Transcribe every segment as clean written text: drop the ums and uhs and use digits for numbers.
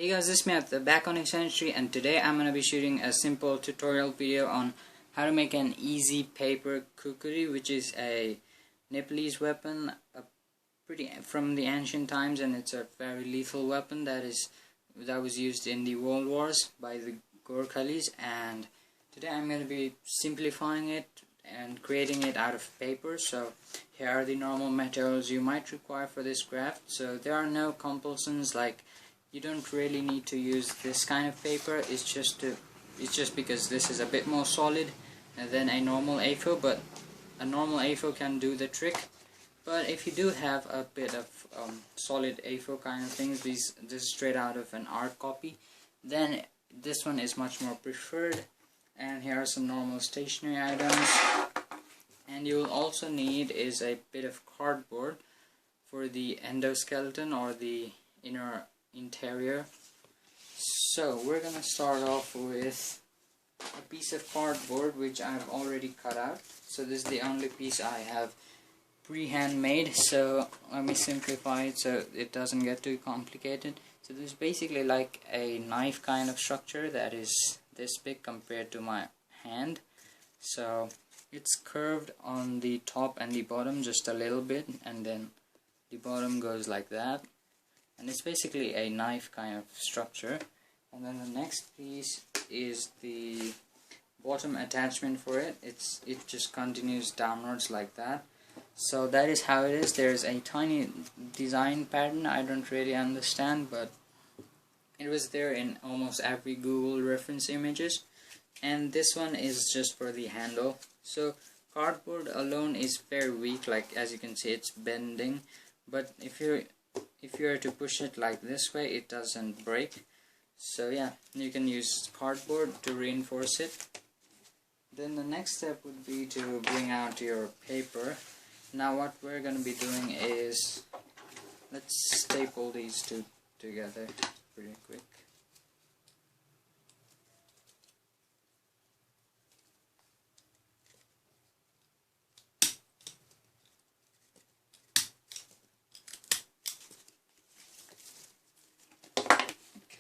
Hey guys, this is Matt, back on Essentially, and today I'm going to be shooting a simple tutorial video on how to make an easy paper Khukuri, which is a Nepalese weapon, from the ancient times, and it's a very lethal weapon that was used in the World Wars by the Gorkhas. And today I'm going to be simplifying it and creating it out of paper. So here are the normal materials you might require for this craft. So there are no compulsions, like you don't really need to use this kind of paper. It's just because this is a bit more solid than a normal A4, but a normal A4 can do the trick. But if you do have a bit of solid A4 kind of things, this is straight out of an art copy, then this one is much more preferred. And here are some normal stationery items. And you'll also need is a bit of cardboard for the endoskeleton or the interior. So we're gonna start off with a piece of cardboard which I've already cut out. So this is the only piece I have pre-hand made, so let me simplify it so it doesn't get too complicated. So this is basically like a knife kind of structure that is this big compared to my hand. So it's curved on the top and the bottom just a little bit, and then the bottom goes like that. And it's basically a knife kind of structure. And then the next piece is the bottom attachment for it. It just continues downwards like that. So that is how it is. There's a tiny design pattern I don't really understand, but it was there in almost every Google reference images. And this one is just for the handle. So cardboard alone is very weak, like as you can see it's bending, but if you were to push it like this way, it doesn't break. So yeah, you can use cardboard to reinforce it. Then the next step would be to bring out your paper. Now what we're going to be doing is, let's staple these two together pretty quick.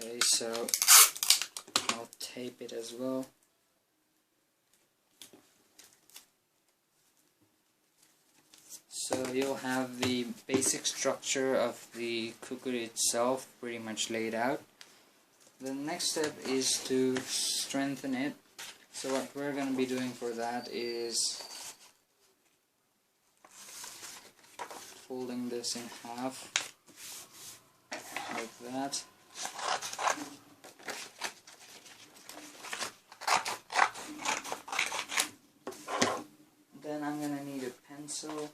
Okay, so I'll tape it as well. So you'll have the basic structure of the Khukuri itself pretty much laid out. The next step is to strengthen it. So what we're going to be doing for that is folding this in half like that. Then I'm gonna need a pencil.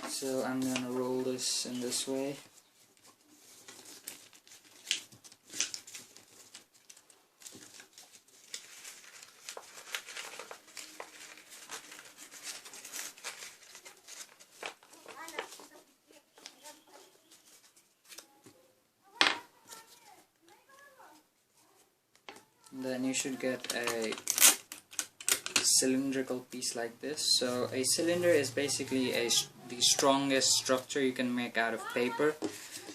So I'm gonna roll this in this way. Then you should get a cylindrical piece like this. So a cylinder is basically the strongest structure you can make out of paper.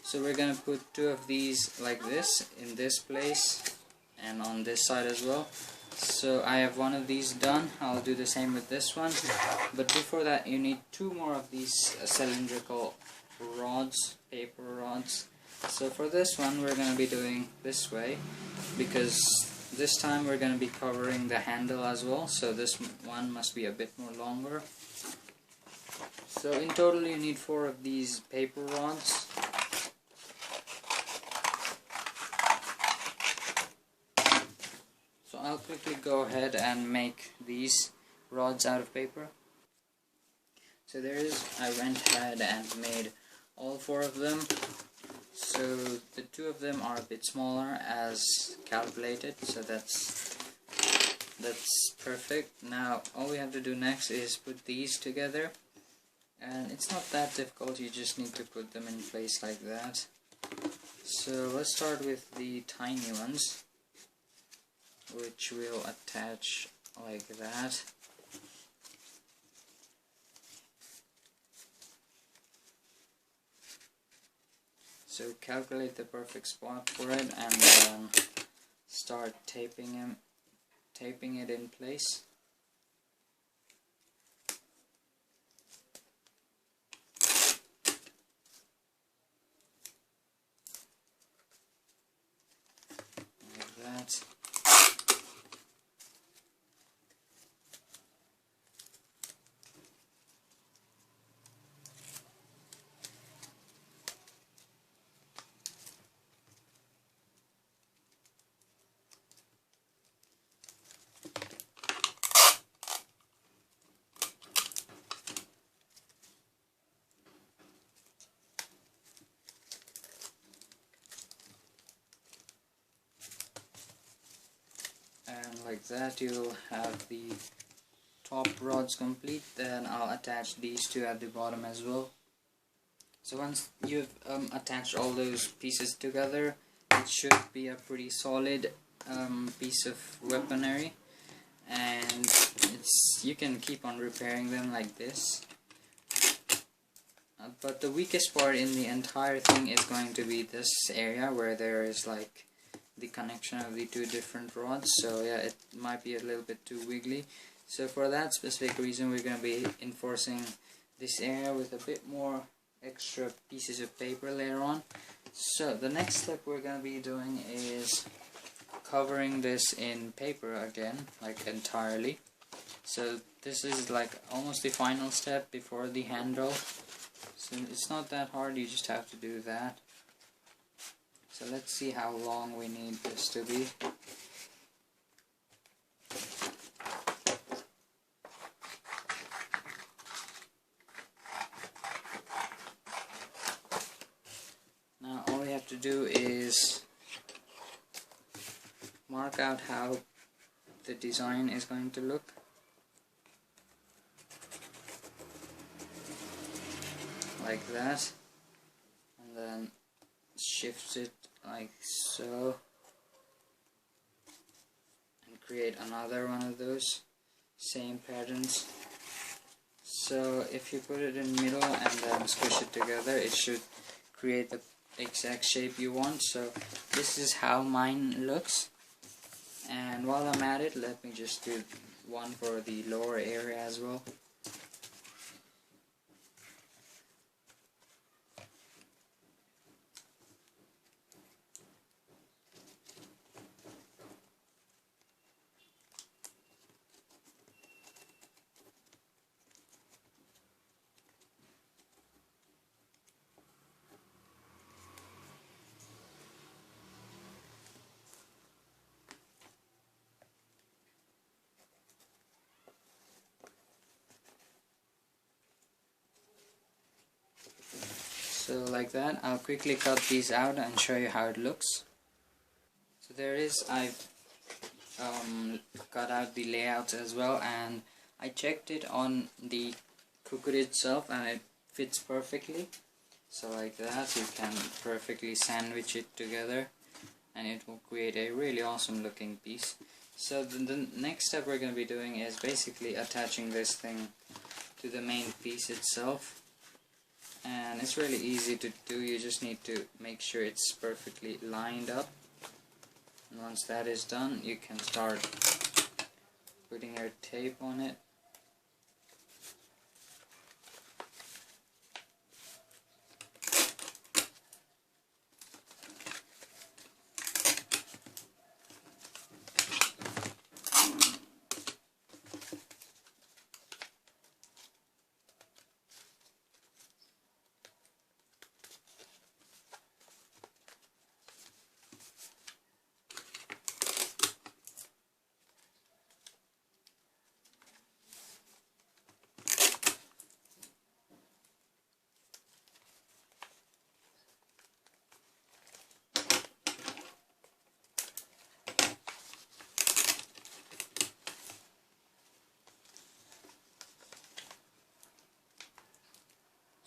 So we're gonna put two of these like this in this place and on this side as well. So I have one of these done. I'll do the same with this one. But before that, you need two more of these cylindrical rods, paper rods. So for this one, we're gonna be doing this way, because this time we're going to be covering the handle as well, so this one must be a bit more longer. So in total you need 4 of these paper rods. So I'll quickly go ahead and make these rods out of paper. So I went ahead and made all 4 of them. So the 2 of them are a bit smaller as calculated, so that's perfect. Now all we have to do next is put these together, and it's not that difficult, you just need to put them in place like that. So let's start with the tiny ones, which we'll attach like that. So calculate the perfect spot for it and then start taping it in place. Like that. And like that you'll have the top rods complete. Then I'll attach these two at the bottom as well. So once you've attached all those pieces together, it should be a pretty solid piece of weaponry, and you can keep on repairing them like this. But the weakest part in the entire thing is going to be this area where there is like the connection of the two different rods. So yeah, it might be a little bit too wiggly. So for that specific reason, we're going to be enforcing this area with a bit more extra pieces of paper later on. So the next step we're going to be doing is covering this in paper again, like entirely. So this is like almost the final step before the handle. So it's not that hard, you just have to do that. So let's see how long we need this to be. Now all we have to do is mark out how the design is going to look. Like that, and then shift it like so, and create another one of those same patterns. So if you put it in the middle and then squish it together, it should create the exact shape you want. So this is how mine looks, and while I'm at it, let me just do one for the lower area as well. So like that, I'll quickly cut these out and show you how it looks. So there is, I've cut out the layouts as well, and I checked it on the Khukuri itself and it fits perfectly. So like that, you can perfectly sandwich it together and it will create a really awesome looking piece. So the next step we're going to be doing is basically attaching this thing to the main piece itself. And it's really easy to do, you just need to make sure it's perfectly lined up. And once that is done, you can start putting your tape on it.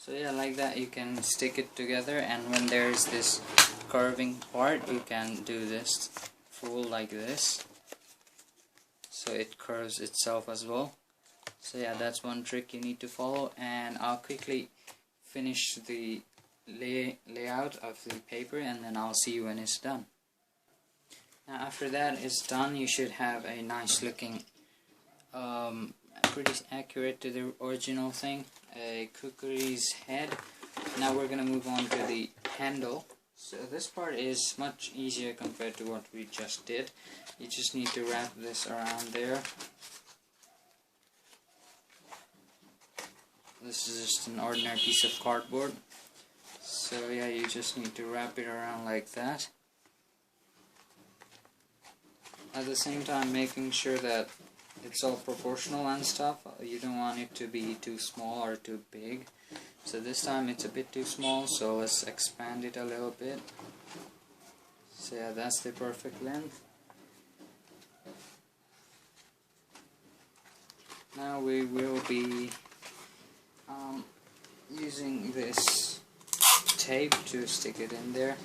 So yeah, like that you can stick it together, and when there's this curving part, you can do this full like this, so it curves itself as well. So yeah, that's one trick you need to follow, and I'll quickly finish the layout of the paper, and then I'll see you when it's done. Now after that is done, you should have a nice looking, pretty accurate to the original thing, a Khukuri's head. Now we're going to move on to the handle. So this part is much easier compared to what we just did. You just need to wrap this around there. This is just an ordinary piece of cardboard. So yeah, you just need to wrap it around like that. At the same time making sure that it's all proportional and stuff. You don't want it to be too small or too big. So this time it's a bit too small, so let's expand it a little bit. So yeah, that's the perfect length. Now we will be using this tape to stick it in there.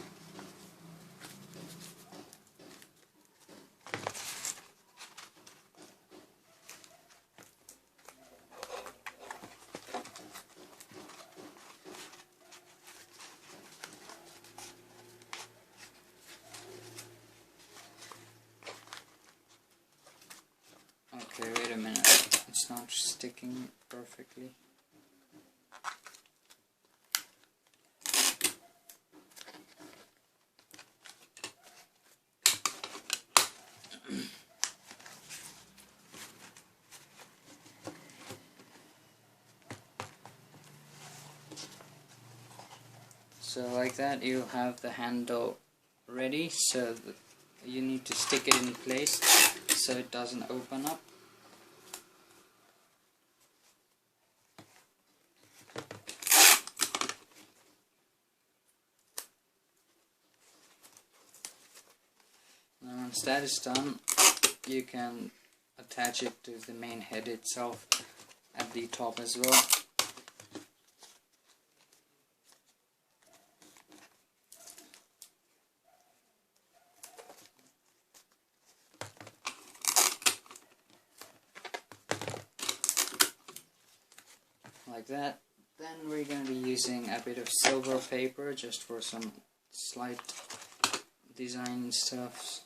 Okay, wait a minute, it's not sticking perfectly. So like that, you have the handle ready, so you need to stick it in place so it doesn't open up. Now once that is done, you can attach it to the main head itself at the top as well. Like that. Then we're going to be using a bit of silver paper just for some slight design stuff.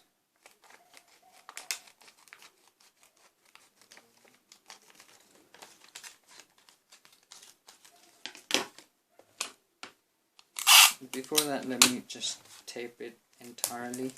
Before that, let me just tape it entirely.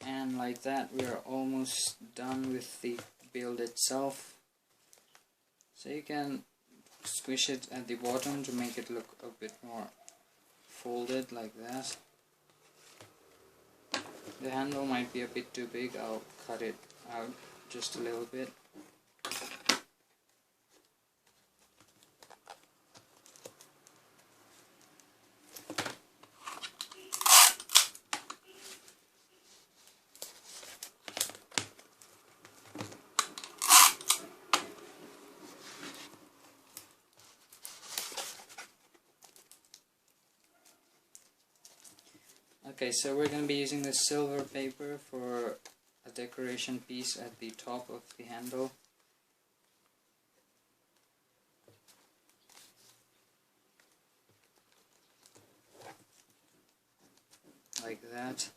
And like that, we are almost done with the build itself. So you can squish it at the bottom to make it look a bit more folded like that. The handle might be a bit too big, I'll cut it out just a little bit. Okay, so we're going to be using the silver paper for a decoration piece at the top of the handle. Like that.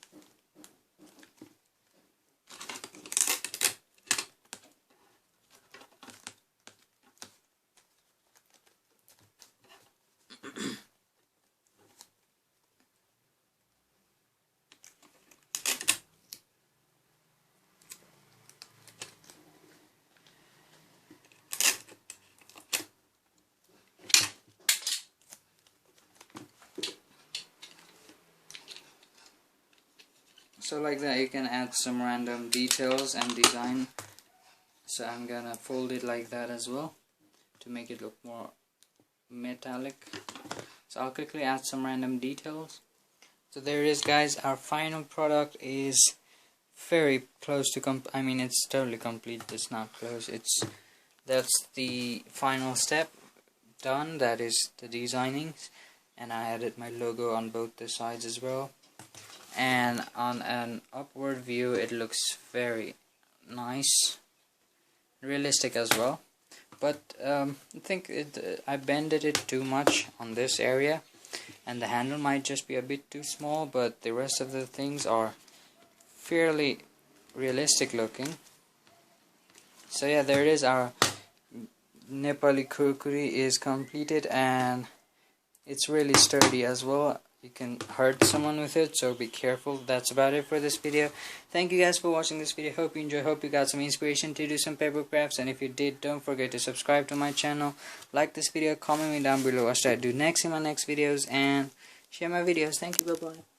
So like that you can add some random details and design. So I'm gonna fold it like that as well to make it look more metallic. So I'll quickly add some random details. So there it is, guys. Our final product is very close to I mean, it's totally complete. It's not close. That's the final step done. That is the designing, and I added my logo on both the sides as well. And on an upward view, it looks very nice, realistic as well. But I think I bended it too much on this area, and the handle might just be a bit too small, but the rest of the things are fairly realistic looking. So yeah, there it is. Our Nepali Khukuri is completed, and it's really sturdy as well. You can hurt someone with it, so be careful. That's about it for this video. Thank you guys for watching this video. Hope you enjoyed. Hope you got some inspiration to do some paper crafts, and if you did, don't forget to subscribe to my channel, like this video, comment me down below what should I do next in my next videos, and share my videos. Thank you. Bye bye.